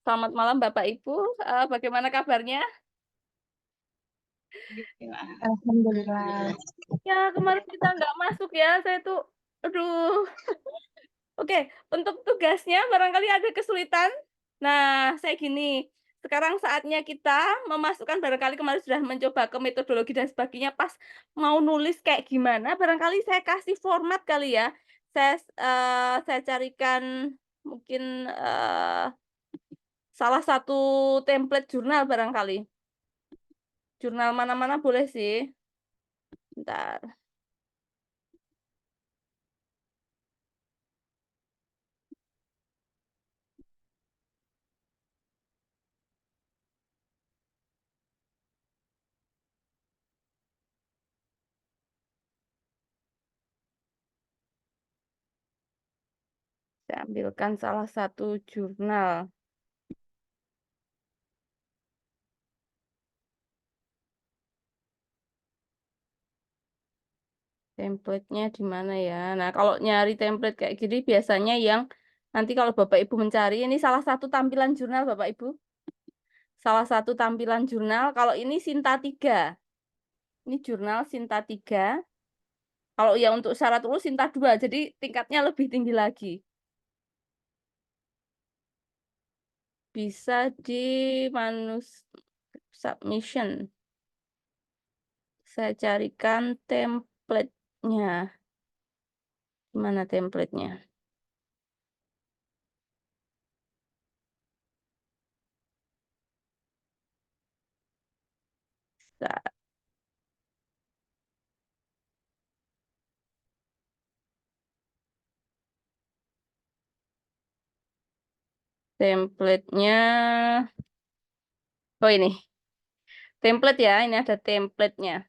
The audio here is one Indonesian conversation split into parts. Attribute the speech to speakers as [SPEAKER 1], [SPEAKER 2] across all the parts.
[SPEAKER 1] Selamat malam Bapak Ibu. Bagaimana kabarnya?
[SPEAKER 2] Alhamdulillah.
[SPEAKER 1] Ya, kemarin kita nggak masuk ya. Saya tuh, aduh. Oke, untuk tugasnya barangkali ada kesulitan. Nah, saya gini, sekarang saatnya kita memasukkan barangkali kemarin sudah mencoba ke metodologi dan sebagainya, pas mau nulis kayak gimana, barangkali saya kasih format kali ya. Saya carikan mungkin, salah satu template jurnal barangkali. Jurnal mana-mana boleh sih. Bentar. Saya ambilkan salah satu jurnal. Template-nya di mana ya? Nah, kalau nyari template kayak gini biasanya yang nanti kalau Bapak Ibu mencari, ini salah satu tampilan jurnal Bapak Ibu. Salah satu tampilan jurnal, kalau ini Sinta 3. Ini jurnal Sinta 3. Kalau yang untuk syarat lulus Sinta 2, jadi tingkatnya lebih tinggi lagi. Bisa di manus submission. Saya carikan template-nya. Mana template-nya? Sa- Template-nya, oh ini, template ya, ini ada template-nya.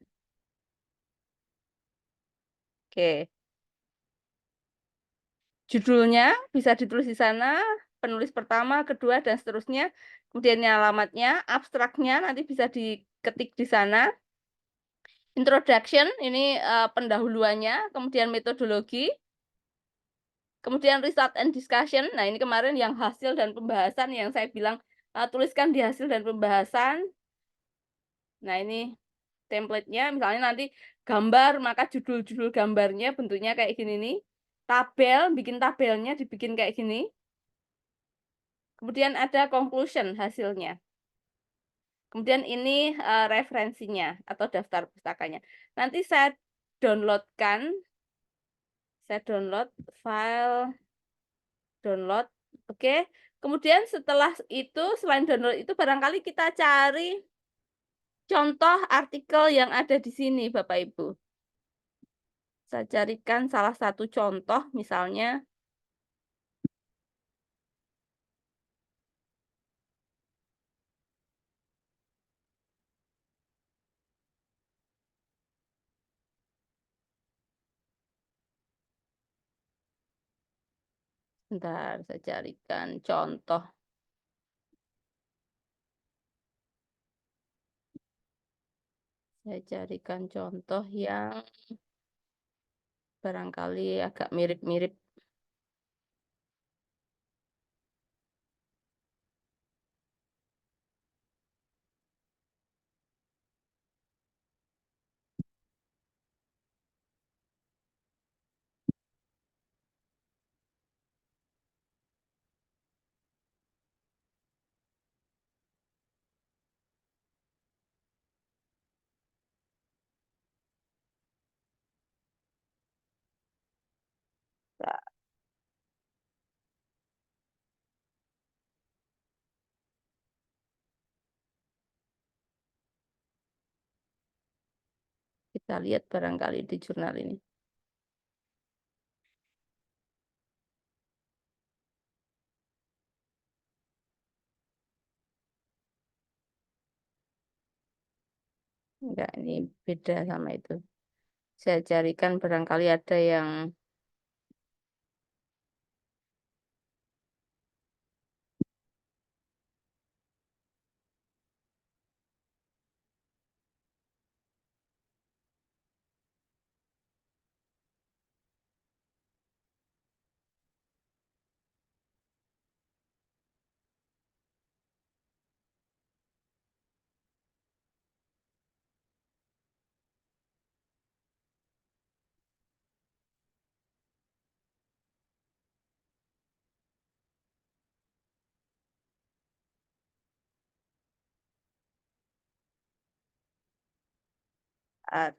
[SPEAKER 1] Oke, judulnya bisa ditulis di sana, penulis pertama, kedua, dan seterusnya. Kemudian ini alamatnya, abstraknya nanti bisa diketik di sana. Introduction, ini pendahuluannya, kemudian metodologi, kemudian result and discussion. Nah, ini kemarin yang hasil dan pembahasan yang saya bilang tuliskan di hasil dan pembahasan. Nah, ini template-nya misalnya nanti gambar, maka judul-judul gambarnya bentuknya kayak gini nih. Tabel, bikin tabelnya dibikin kayak gini. Kemudian ada conclusion hasilnya. Kemudian ini referensinya atau daftar pustakanya. Nanti saya downloadkan, saya download file, download. Oke. Kemudian setelah itu, selain download itu barangkali kita cari contoh artikel yang ada di sini, Bapak Ibu. Saya carikan salah satu contoh, misalnya, bentar, saya carikan contoh. Saya carikan contoh yang barangkali agak mirip-mirip. Nah, kita lihat barangkali di jurnal ini. Enggak, ini beda sama itu. Saya carikan barangkali ada yang Ah,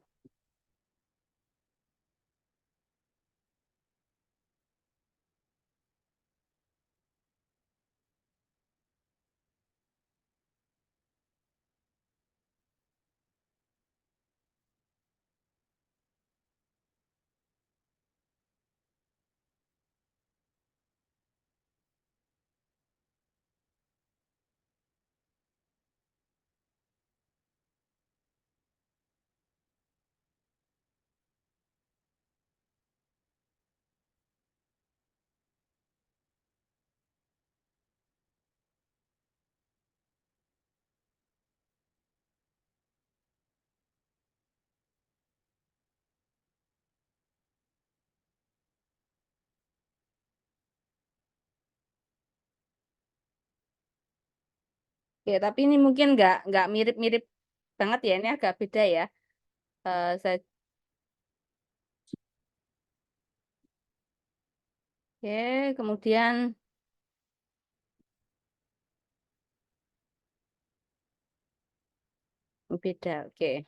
[SPEAKER 1] oke, tapi ini mungkin nggak mirip-mirip banget ya, ini agak beda ya. Saya, oke, kemudian beda, oke.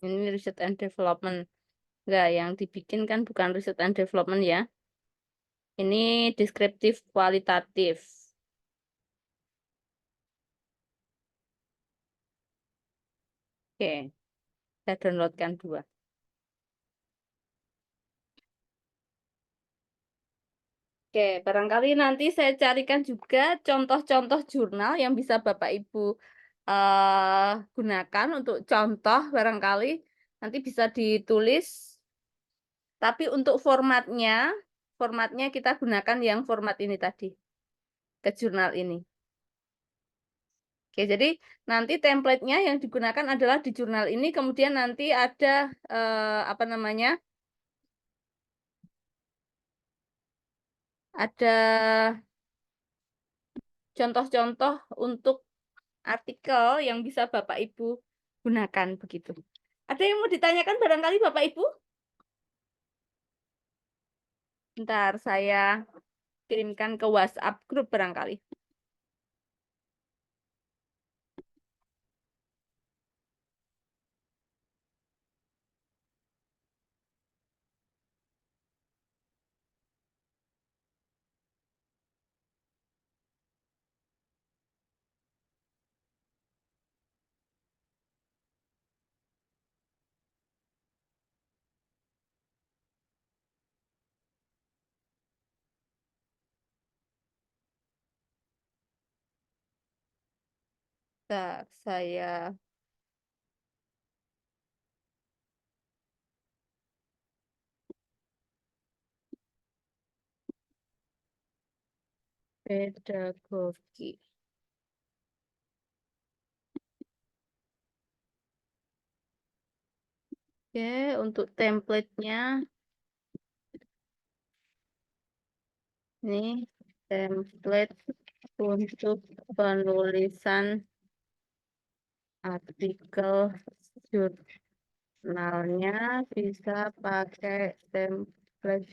[SPEAKER 1] Ini research and development. Enggak, yang dibikin kan bukan research and development ya. Ini deskriptif kualitatif. Oke, saya downloadkan dua. Oke, barangkali nanti saya carikan juga contoh-contoh jurnal yang bisa Bapak Ibu gunakan untuk contoh barangkali nanti bisa ditulis. Tapi untuk formatnya kita gunakan yang format ini tadi, ke jurnal ini. Oke, jadi nanti template-nya yang digunakan adalah di jurnal ini, kemudian nanti ada apa namanya? Ada contoh-contoh untuk artikel yang bisa Bapak Ibu gunakan begitu. Ada yang mau ditanyakan barangkali Bapak Ibu? Bentar, saya kirimkan ke WhatsApp grup barangkali. Bentar, saya pedagogi. Oke, untuk template-nya ini template untuk penulisan artikel jurnalnya bisa pakai template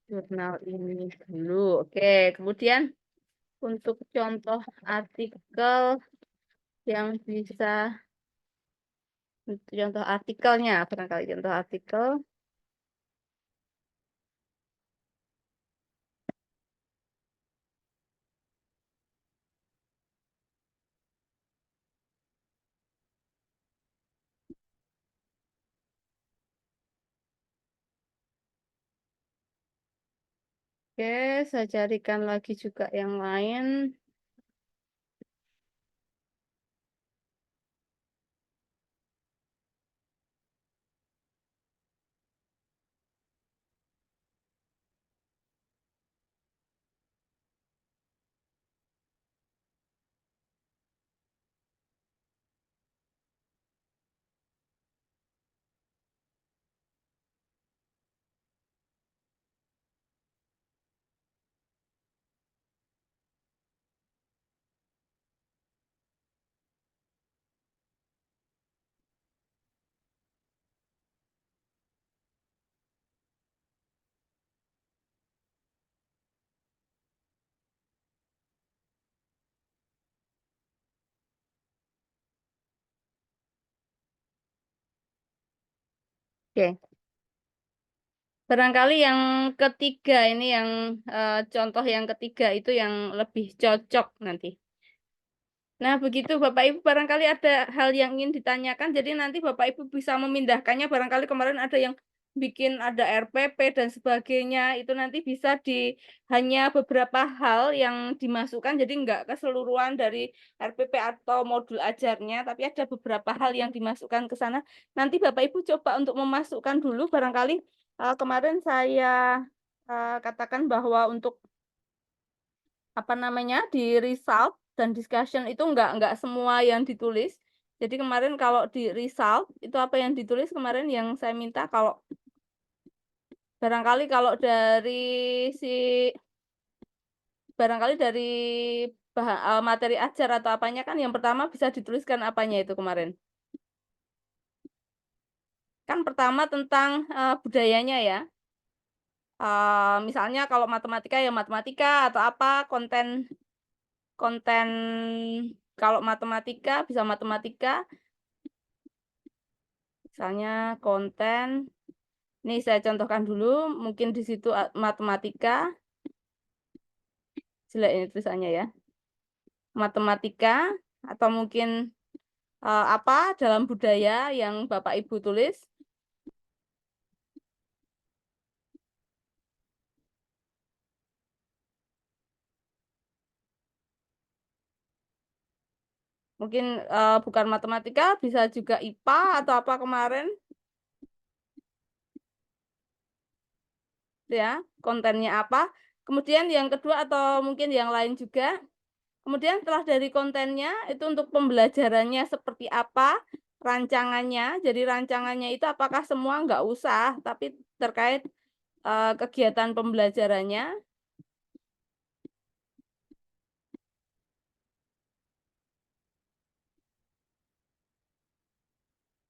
[SPEAKER 1] jurnal ini dulu. Oke, kemudian untuk contoh artikel yang bisa contoh artikelnya barangkali contoh artikel. Oke, saya carikan lagi juga yang lain. Oke. Barangkali yang ketiga ini yang contoh yang ketiga itu yang lebih cocok nanti. Nah, begitu Bapak Ibu barangkali ada hal yang ingin ditanyakan, jadi nanti Bapak Ibu bisa memindahkannya. Barangkali kemarin ada yang bikin ada RPP dan sebagainya, itu nanti bisa hanya beberapa hal yang dimasukkan, jadi enggak keseluruhan dari RPP atau modul ajarnya, tapi ada beberapa hal yang dimasukkan ke sana. Nanti Bapak Ibu coba untuk memasukkan dulu, barangkali kemarin saya katakan bahwa untuk apa namanya, di result dan discussion itu enggak semua yang ditulis. Jadi kemarin kalau di result, itu apa yang ditulis kemarin yang saya minta kalau barangkali kalau barangkali dari materi ajar atau apanya kan yang pertama bisa dituliskan apanya itu kemarin? Kan pertama tentang, budayanya ya. Misalnya kalau matematika ya matematika atau apa, konten konten kalau matematika bisa matematika. Misalnya konten, ini saya contohkan dulu, mungkin di situ matematika, jelek ini tulisannya ya, matematika, atau mungkin apa dalam budaya yang Bapak Ibu tulis. Mungkin bukan matematika, bisa juga IPA atau apa kemarin, ya, kontennya apa. Kemudian yang kedua atau mungkin yang lain juga. Kemudian setelah dari kontennya, itu untuk pembelajarannya seperti apa, rancangannya. Jadi rancangannya itu apakah semua nggak usah, tapi terkait kegiatan pembelajarannya.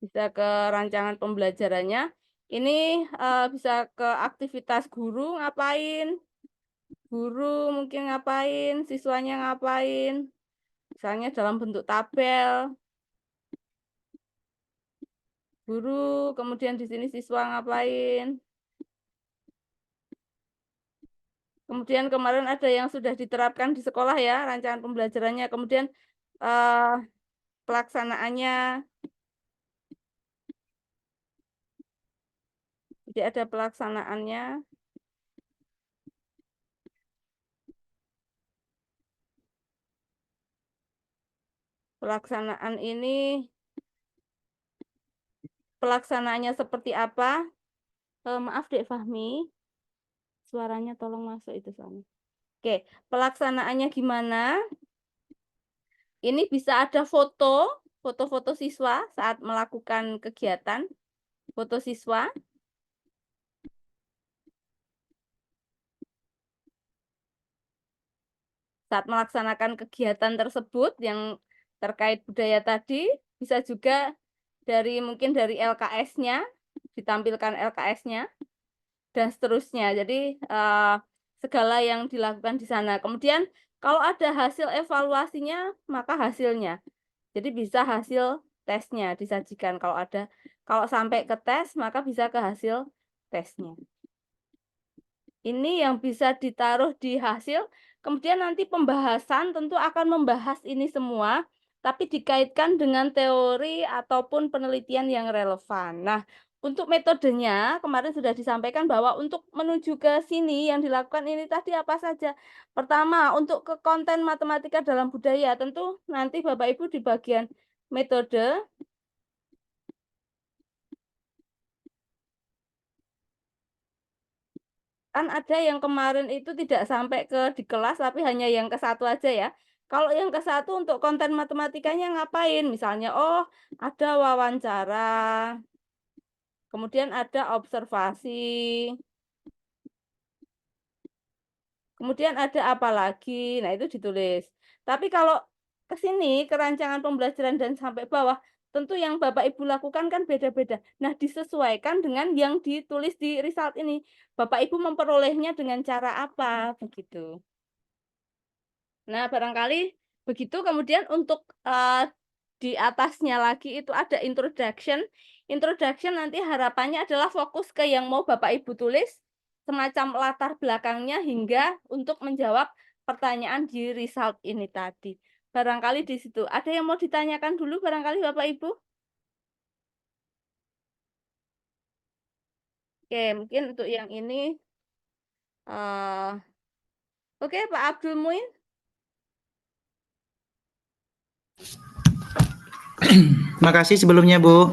[SPEAKER 1] Bisa ke rancangan pembelajarannya. Ini bisa ke aktivitas guru ngapain, guru mungkin ngapain, siswanya ngapain. Misalnya dalam bentuk tabel, guru, kemudian di sini siswa ngapain. Kemudian kemarin ada yang sudah diterapkan di sekolah ya, rancangan pembelajarannya. Kemudian eh, pelaksanaannya, jadi ada pelaksanaannya. Pelaksanaan ini, pelaksanaannya seperti apa? Maaf Dek Fahmi, suaranya tolong masuk itu soalnya. Oke, pelaksanaannya gimana? Ini bisa ada foto-foto siswa saat melakukan kegiatan, foto siswa. Saat melaksanakan kegiatan tersebut yang terkait budaya tadi, bisa juga mungkin dari LKS-nya, ditampilkan LKS-nya, dan seterusnya. Jadi segala yang dilakukan di sana. Kemudian kalau ada hasil evaluasinya, maka hasilnya. Jadi bisa hasil tesnya disajikan kalau ada. Kalau sampai ke tes, maka bisa ke hasil tesnya. Ini yang bisa ditaruh di hasil, kemudian nanti pembahasan tentu akan membahas ini semua, tapi dikaitkan dengan teori ataupun penelitian yang relevan. Nah, untuk metodenya kemarin sudah disampaikan bahwa untuk menuju ke sini yang dilakukan ini tadi apa saja. Pertama, untuk ke konten matematika dalam budaya, tentu nanti Bapak Ibu di bagian metode kan ada yang kemarin itu tidak sampai di kelas, tapi hanya yang ke satu aja ya. Kalau yang ke satu untuk konten matematikanya ngapain? Misalnya, oh ada wawancara, kemudian ada observasi, kemudian ada apa lagi? Nah itu ditulis. Tapi kalau ke sini, ke rancangan pembelajaran dan sampai bawah, tentu yang Bapak Ibu lakukan kan beda-beda. Nah disesuaikan dengan yang ditulis di result ini. Bapak Ibu memperolehnya dengan cara apa? Begitu. Nah, barangkali begitu. Kemudian untuk di atasnya lagi itu ada introduction. Introduction nanti harapannya adalah fokus ke yang mau Bapak Ibu tulis, semacam latar belakangnya hingga untuk menjawab pertanyaan di result ini tadi. Barangkali di situ. Ada yang mau ditanyakan dulu barangkali Bapak Ibu? Oke, mungkin untuk yang ini, oke Pak Abdul Muin.
[SPEAKER 3] Makasih sebelumnya, Bu.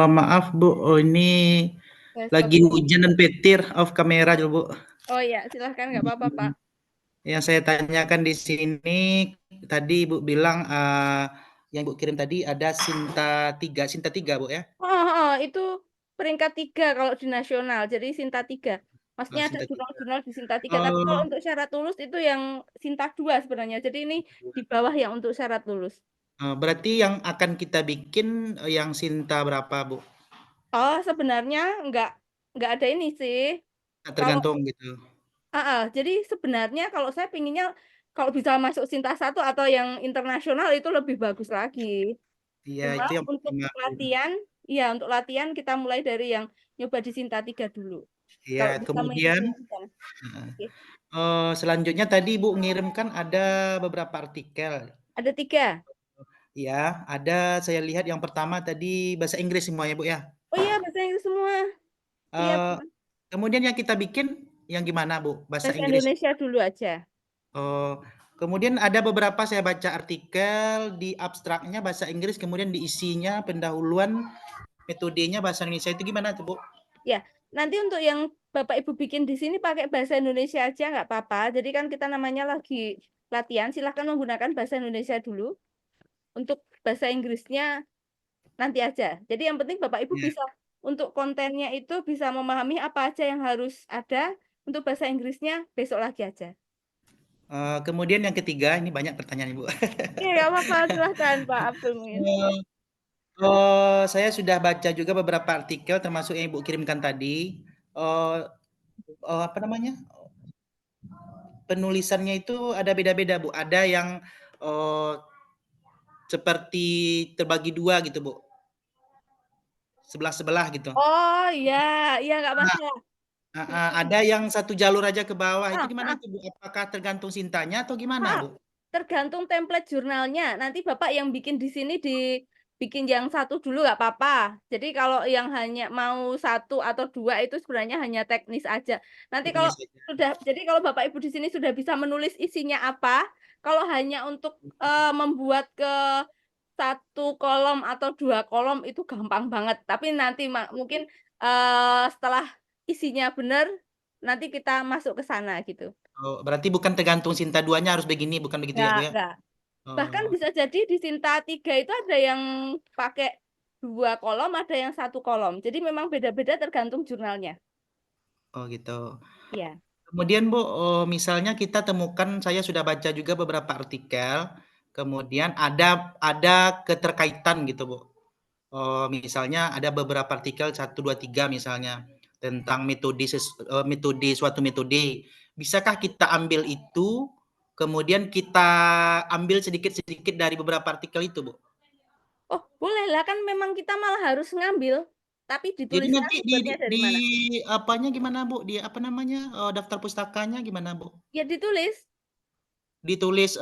[SPEAKER 3] Maaf, Bu. Ini lagi hujan dan petir off kamera dulu, Bu.
[SPEAKER 1] Oh iya, silahkan nggak apa-apa, Pak.
[SPEAKER 3] Yang saya tanyakan di sini tadi Ibu bilang yang Ibu kirim tadi ada Sinta 3, Bu ya?
[SPEAKER 1] Itu peringkat 3 kalau di nasional, jadi Sinta 3. Maksudnya ada
[SPEAKER 3] Sinta 3.
[SPEAKER 1] jurnal-jurnal di Sinta 3, tapi kalau untuk syarat lulus itu yang Sinta 2 sebenarnya. Jadi ini di bawah yang untuk syarat lulus.
[SPEAKER 3] Berarti yang akan kita bikin yang Sinta berapa, Bu?
[SPEAKER 1] Oh, sebenarnya nggak ada ini sih. Kalau
[SPEAKER 3] Tergantung gitu.
[SPEAKER 1] jadi sebenarnya kalau saya pinginnya kalau bisa masuk Sinta 1 atau yang internasional itu lebih bagus lagi.
[SPEAKER 3] Iya,
[SPEAKER 1] Cuma
[SPEAKER 3] itu yang
[SPEAKER 1] untuk
[SPEAKER 3] pertama.
[SPEAKER 1] latihan, iya untuk latihan kita mulai dari yang nyoba di Sinta 3 dulu. Kalau
[SPEAKER 3] Iya,
[SPEAKER 1] bisa
[SPEAKER 3] kemudian
[SPEAKER 1] mengikuti yang di sana. Oke.
[SPEAKER 3] selanjutnya tadi Ibu ngirim kan ada beberapa artikel.
[SPEAKER 1] Ada 3.
[SPEAKER 3] Ya, ada saya lihat yang pertama tadi bahasa Inggris semuanya, Bu ya.
[SPEAKER 1] Oh iya, bahasa Inggris semua. Iya,
[SPEAKER 3] Eee,
[SPEAKER 1] Pak.
[SPEAKER 3] kemudian yang kita bikin yang gimana, Bu? Bahasa
[SPEAKER 1] Bahasa
[SPEAKER 3] Inggris?
[SPEAKER 1] Indonesia dulu aja.
[SPEAKER 3] Oh, kemudian ada beberapa saya baca artikel di abstraknya bahasa Inggris, kemudian di isinya pendahuluan metodenya bahasa Indonesia itu gimana tuh, Bu?
[SPEAKER 1] Ya, nanti untuk yang Bapak Ibu bikin di sini pakai bahasa Indonesia aja nggak apa-apa. Jadi kan kita namanya lagi latihan, silahkan menggunakan bahasa Indonesia dulu. Untuk bahasa Inggrisnya nanti aja. Jadi yang penting Bapak Ibu
[SPEAKER 3] Ya.
[SPEAKER 1] bisa untuk kontennya itu bisa memahami apa aja yang harus ada. Untuk bahasa Inggrisnya besok lagi aja.
[SPEAKER 3] Kemudian yang ketiga, ini banyak pertanyaan, Ibu.
[SPEAKER 1] Oke, nggak apa-apa. Silahkan Pak Abdul Muin.
[SPEAKER 3] Saya sudah baca juga beberapa artikel termasuk yang Ibu kirimkan tadi. Apa namanya? Penulisannya itu ada beda-beda, Bu. Ada yang seperti terbagi dua gitu, Bu. Sebelah-sebelah gitu.
[SPEAKER 1] Oh iya, iya nggak masalah.
[SPEAKER 3] Ada yang satu jalur aja ke bawah, itu
[SPEAKER 1] Ah,
[SPEAKER 3] gimana
[SPEAKER 1] ah,
[SPEAKER 3] itu, Bu? Apakah tergantung Sintanya atau gimana,
[SPEAKER 1] ah.
[SPEAKER 3] Bu?
[SPEAKER 1] Tergantung template jurnalnya. Nanti Bapak yang bikin di sini dibikin yang satu dulu nggak apa-apa. Jadi kalau yang hanya mau 1 atau 2 itu sebenarnya hanya teknis aja. Nanti kalau
[SPEAKER 3] Teknis saja.
[SPEAKER 1] jadi kalau Bapak Ibu di sini sudah bisa menulis isinya apa, kalau hanya untuk membuat ke 1 kolom atau 2 kolom itu gampang banget. Tapi nanti mungkin setelah isinya benar, nanti kita masuk ke sana gitu.
[SPEAKER 3] Oh, berarti bukan tergantung Sinta 2-nya harus begini, bukan begitu ya, Bu, ya?
[SPEAKER 1] Enggak. Bahkan
[SPEAKER 3] Oh,
[SPEAKER 1] bisa jadi di Sinta 3 itu ada yang pakai 2 kolom, ada yang 1 kolom. Jadi memang beda-beda tergantung jurnalnya.
[SPEAKER 3] oh gitu.
[SPEAKER 1] Iya.
[SPEAKER 3] Kemudian, Bu, misalnya kita temukan saya sudah baca juga beberapa artikel, kemudian ada keterkaitan gitu, Bu. Misalnya ada beberapa artikel 1, 2, 3 misalnya tentang metode suatu metode. Bisakah kita ambil itu, kemudian kita ambil sedikit-sedikit dari beberapa artikel itu, Bu?
[SPEAKER 1] Oh, boleh lah kan memang kita malah harus ngambil. Tapi
[SPEAKER 3] Jadi
[SPEAKER 1] dituliskan
[SPEAKER 3] nanti
[SPEAKER 1] sumbernya dari
[SPEAKER 3] di
[SPEAKER 1] mana?
[SPEAKER 3] apanya gimana, Bu? Di apa namanya, daftar pustakanya gimana, Bu?
[SPEAKER 1] Ya ditulis.
[SPEAKER 3] Ditulis,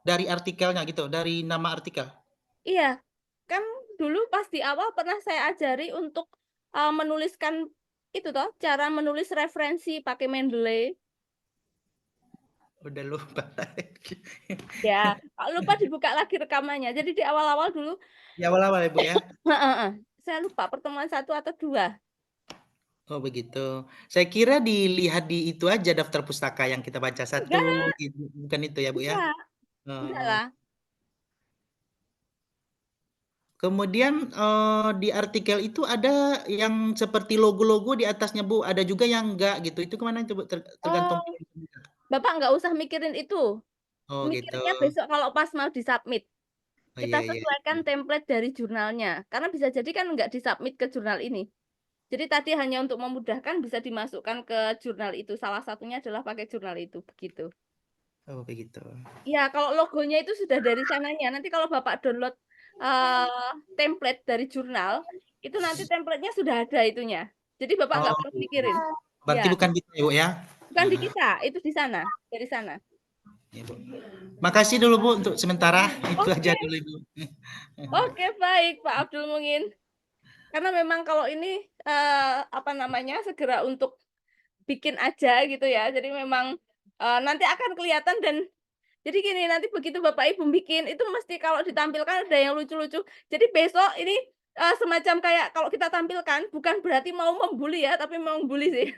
[SPEAKER 3] dari artikelnya gitu, dari nama artikel?
[SPEAKER 1] Iya. Kan dulu pas di awal pernah saya ajari untuk menuliskan itu toh, cara menulis referensi pakai Mendeley.
[SPEAKER 3] Udah lupa.
[SPEAKER 1] Ya, kalau lupa dibuka lagi rekamannya. Jadi di awal-awal dulu,
[SPEAKER 3] Di awal-awal ya, Bu, ya?
[SPEAKER 1] saya lupa pertemuan 1 atau 2.
[SPEAKER 3] Oh begitu. Saya kira dilihat di itu aja daftar pustaka yang kita baca satu,
[SPEAKER 1] Enggak,
[SPEAKER 3] bukan itu ya, Bu, ya?
[SPEAKER 1] enggak, enggak
[SPEAKER 3] Oh.
[SPEAKER 1] lah.
[SPEAKER 3] Kemudian, di artikel itu ada yang seperti logo-logo di atasnya, Bu, ada juga yang enggak gitu, itu kemana itu, Bu? Tergantung
[SPEAKER 1] Oh, Bapak nggak usah mikirin itu.
[SPEAKER 3] oh gitu.
[SPEAKER 1] Mikirnya besok kalau pas mau disubmit.
[SPEAKER 3] Oh
[SPEAKER 1] Kita
[SPEAKER 3] iya iya.
[SPEAKER 1] sesuaikan template dari jurnalnya. Karena bisa jadi kan nggak disubmit ke jurnal ini. Jadi tadi hanya untuk memudahkan bisa dimasukkan ke jurnal itu. Salah satunya adalah pakai jurnal itu. Begitu.
[SPEAKER 3] Oh, begitu.
[SPEAKER 1] Ya, kalau logonya itu sudah dari sananya. Nanti kalau Bapak download template dari jurnal, itu nanti template-nya sudah ada itunya. Jadi Bapak nggak
[SPEAKER 3] Oh,
[SPEAKER 1] perlu pikirin. Ya,
[SPEAKER 3] berarti bukan kita ya, Bu, ya?
[SPEAKER 1] bukan di kita, itu di sana, dari sana.
[SPEAKER 3] Ya, Bu. Makasih dulu, Bu, untuk sementara. Itu aja
[SPEAKER 1] Oke,
[SPEAKER 3] dulu, Ibu.
[SPEAKER 1] oke baik Pak Abdul Mungin. Karena memang kalau ini apa namanya segera untuk bikin aja gitu ya. Jadi memang nanti akan kelihatan dan jadi gini nanti begitu Bapak Ibu bikin itu mesti kalau ditampilkan ada yang lucu-lucu. Jadi besok ini semacam kayak kalau kita tampilkan bukan berarti mau membuli ya, tapi mau membuli sih.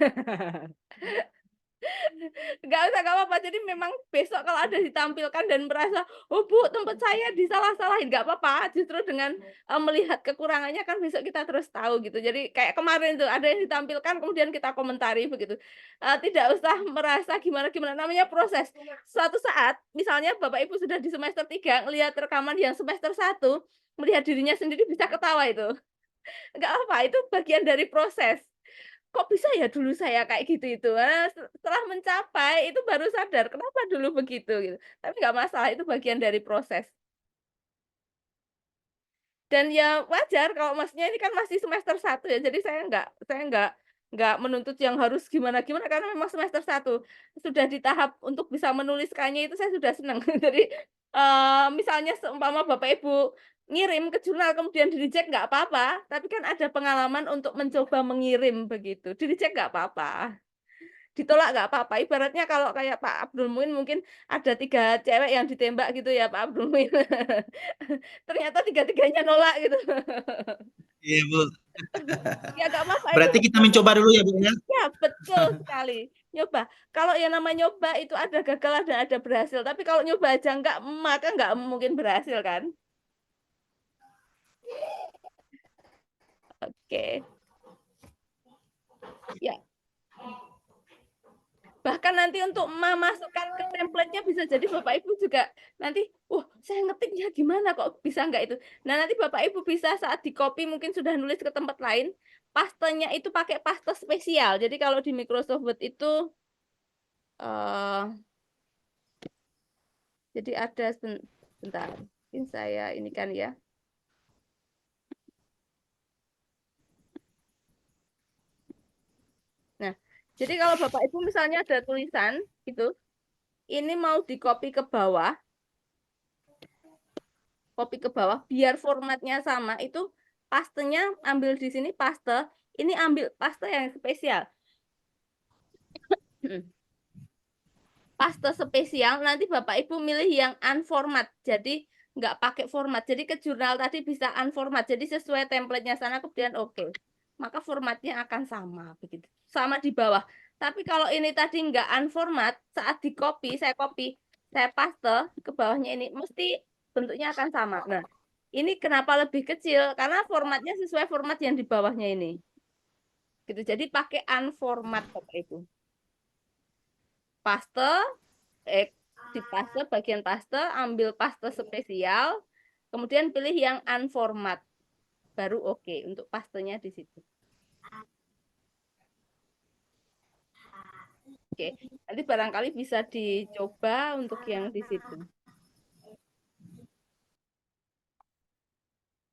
[SPEAKER 1] Nggak usah, nggak apa-apa. Jadi memang besok kalau ada ditampilkan dan merasa, "Oh Bu, tempat saya disalah-salahin," nggak apa-apa. Justru dengan, melihat kekurangannya kan besok kita terus tahu gitu. Jadi kayak kemarin tuh ada yang ditampilkan kemudian kita komentari begitu. Tidak usah merasa gimana-gimana, namanya proses. Suatu saat misalnya Bapak Ibu sudah di semester 3 ngelihat rekaman yang semester 1 melihat dirinya sendiri bisa ketawa itu. Nggak apa, itu bagian dari proses. Kok bisa ya dulu saya kayak gitu itu, setelah mencapai itu baru sadar kenapa dulu begitu gitu. Tapi nggak masalah itu bagian dari proses. Dan ya wajar kalau maksudnya ini kan masih semester 1 ya, jadi saya nggak menuntut yang harus gimana-gimana karena memang semester 1 sudah di tahap untuk bisa menuliskannya itu saya sudah senang. Jadi, misalnya seumpama Bapak Ibu ngirim ke jurnal kemudian di-reject nggak apa-apa, tapi kan ada pengalaman untuk mencoba mengirim begitu, di-reject nggak apa-apa. Ditolak nggak apa-apa, ibaratnya kalau kayak Pak Abdul Muin mungkin ada 3 cewek yang ditembak gitu ya Pak Abdul Muin. Ternyata tiga-tiganya nolak gitu.
[SPEAKER 3] Iya, Bu.
[SPEAKER 1] Ya nggak apa-apa itu
[SPEAKER 3] Berarti kita mencoba dulu ya, Bu, ya?
[SPEAKER 1] ya betul sekali, nyoba. Kalau yang namanya nyoba itu ada gagal dan ada berhasil, tapi kalau nyoba aja nggak, maka nggak mungkin berhasil kan? Oke. Ya. Bahkan nanti untuk memasukkan ke template-nya bisa jadi Bapak Ibu juga nanti, "Wah, saya ngetiknya gimana kok bisa nggak itu?" Nah, nanti Bapak Ibu bisa saat di-copy mungkin sudah nulis ke tempat lain, pastenya itu pakai paste spesial. Jadi kalau di Microsoft Word itu, eee, jadi ada sebentar, mungkin saya ini kan ya. Nah, jadi kalau Bapak Ibu misalnya ada tulisan gitu, ini mau di-copy ke bawah, copy ke bawah biar formatnya sama itu pastenya ambil di sini paste, ini ambil paste yang spesial. Paste spesial nanti Bapak Ibu milih yang unformat. Jadi nggak pakai format. Jadi ke jurnal tadi bisa unformat. Jadi sesuai template-nya sana kemudian oke. Maka formatnya akan sama begitu. Sama di bawah. Tapi kalau ini tadi nggak unformat, saat di copy, saya paste ke bawahnya ini mesti bentuknya akan sama. Nah, ini kenapa lebih kecil? Karena formatnya sesuai format yang di bawahnya ini. Gitu. Jadi pakai unformat Bapak Ibu. Paste, di paste, bagian paste, ambil paste spesial, kemudian pilih yang unformat. Baru oke untuk pastenya di situ. Oke, nanti barangkali bisa dicoba untuk yang di situ.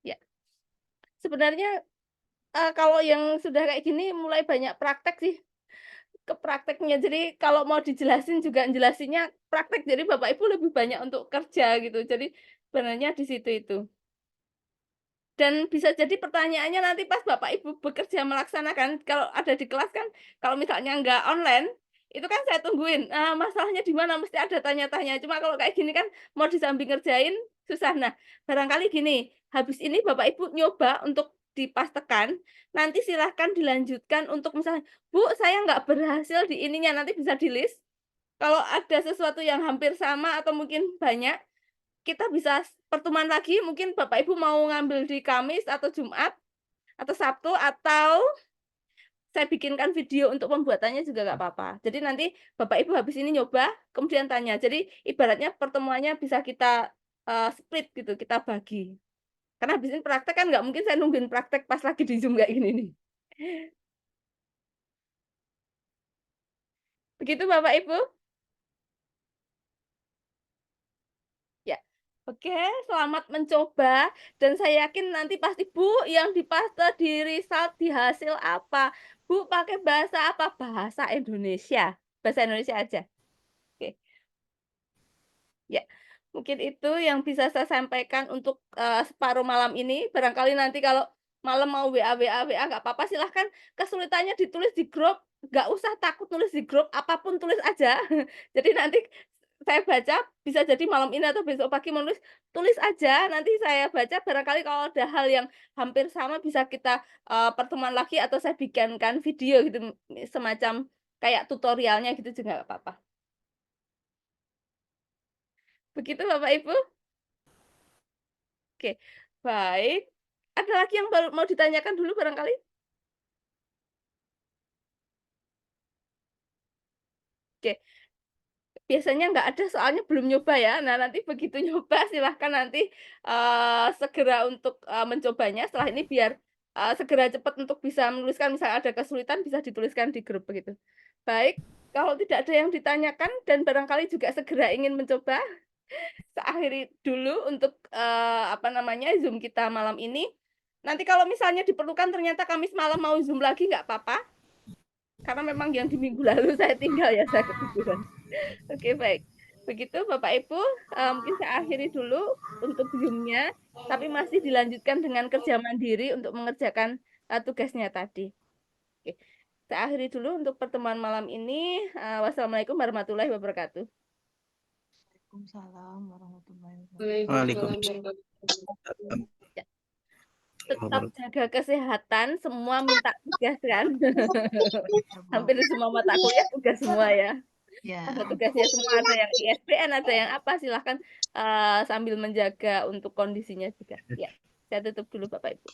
[SPEAKER 1] Ya, sebenarnya kalau yang sudah kayak gini mulai banyak praktek sih ke prakteknya. Jadi kalau mau dijelasin juga jelasinnya praktek. Jadi Bapak Ibu lebih banyak untuk kerja gitu. Jadi sebenarnya di situ itu. Dan bisa jadi pertanyaannya nanti pas Bapak Ibu bekerja melaksanakan, kalau ada di kelas kan, kalau misalnya nggak online, itu kan saya tungguin, masalahnya di mana, mesti ada tanya-tanya. Cuma kalau kayak gini kan mau di samping ngerjain, susah. Nah, barangkali gini, habis ini Bapak Ibu nyoba untuk dipastekan, nanti silahkan dilanjutkan untuk misalnya, "Bu, saya nggak berhasil di ininya," nanti bisa di-list. Kalau ada sesuatu yang hampir sama atau mungkin banyak, kita bisa pertemuan lagi, mungkin Bapak Ibu mau ngambil di Kamis atau Jumat, atau Sabtu, atau saya bikinkan video untuk pembuatannya juga nggak apa-apa. Jadi nanti Bapak Ibu habis ini nyoba, kemudian tanya. Jadi ibaratnya pertemuannya bisa kita, split gitu, kita bagi. Karena habis ini praktek kan nggak mungkin saya nungguin praktek pas lagi di Zoom kayak gini nih. Begitu Bapak Ibu? Oke, selamat mencoba dan saya yakin nanti pasti Bu yang dipaste di result di hasil apa? Bu pakai bahasa apa? Bahasa Indonesia. Bahasa Indonesia aja. Oke. Ya, mungkin itu yang bisa saya sampaikan untuk, separuh malam ini. Barangkali nanti kalau malam mau WA nggak apa-apa silahkan kesulitannya ditulis di grup, nggak usah takut nulis di grup, apapun tulis aja. Jadi nanti saya baca bisa jadi malam ini atau besok pagi menulis, tulis aja nanti saya baca barangkali kalau ada hal yang hampir sama bisa kita, pertemuan lagi atau saya bikinkan video gitu, semacam kayak tutorialnya gitu juga nggak apa-apa. Begitu Bapak Ibu? Oke, baik. Ada lagi yang baru mau ditanyakan dulu barangkali? Oke, biasanya nggak ada soalnya belum nyoba ya. Nah, nanti begitu nyoba silahkan nanti, segera untuk, mencobanya setelah ini biar, segera cepat untuk bisa menuliskan misalnya ada kesulitan bisa dituliskan di grup begitu. Baik, kalau tidak ada yang ditanyakan dan barangkali juga segera ingin mencoba, saya akhiri dulu untuk, apa namanya, Zoom kita malam ini. Nanti kalau misalnya diperlukan ternyata Kamis malam mau Zoom lagi nggak apa-apa, karena memang yang di minggu lalu saya tinggal ya, saya ketiduran. Oke, baik. Begitu Bapak Ibu, mungkin saya akhiri dulu untuk Zoom-nya, tapi masih dilanjutkan dengan kerja mandiri untuk mengerjakan, tugasnya tadi. Oke, saya akhiri dulu untuk pertemuan malam ini, wassalamualaikum warahmatullahi wabarakatuh.
[SPEAKER 2] Waalaikumsalam warahmatullahi wabarakatuh.
[SPEAKER 3] Waalaikumsalam.
[SPEAKER 1] Ya. Tetap jaga kesehatan, semua minta tugas kan. Hampir semua mata kuliah tugas semua ya.
[SPEAKER 2] Ya.
[SPEAKER 1] Ada tugasnya semua, ada yang ISBN, ada yang apa, silahkan sambil menjaga untuk kondisinya juga. Ya, saya tutup dulu Bapak Ibu.